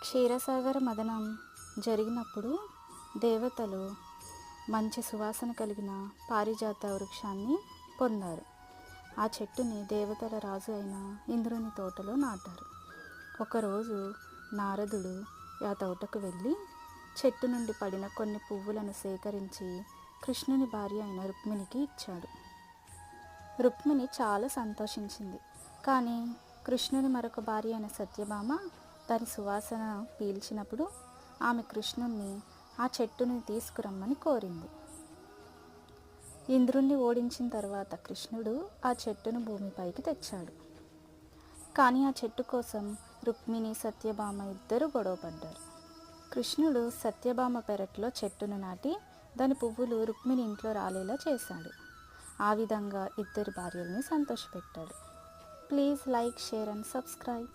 క్షీరసాగర మదనం జరిగినప్పుడు దేవతలు మంచి సువాసన కలిగిన పారిజాత వృక్షాన్ని పొందారు. ఆ చెట్టుని దేవతల రాజు అయిన ఇంద్రుని తోటలో నాటారు. ఒకరోజు నారదుడు ఆ తోటకు వెళ్ళి చెట్టు నుండి పడిన కొన్ని పువ్వులను సేకరించి కృష్ణుని భార్య అయిన రుక్మిణికి ఇచ్చాడు. రుక్మిణి చాలా సంతోషించింది. కానీ కృష్ణుని మరొక భార్య అయిన సత్యభామ దాని సువాసన పీల్చినప్పుడు ఆమె కృష్ణుణ్ణి ఆ చెట్టుని తీసుకురమ్మని కోరింది. ఇంద్రుణ్ణి ఓడించిన తర్వాత కృష్ణుడు ఆ చెట్టును భూమిపైకి తెచ్చాడు. కానీ ఆ చెట్టు కోసం రుక్మిణి సత్యభామ ఇద్దరు గొడవపడ్డారు. కృష్ణుడు సత్యభామ పెరట్లో చెట్టును నాటి దాని పువ్వులు రుక్మిణి ఇంట్లో రాలేలా చేశాడు. ఆ విధంగా ఇద్దరి భార్యల్ని సంతోషపెట్టాడు. Please like, share and subscribe.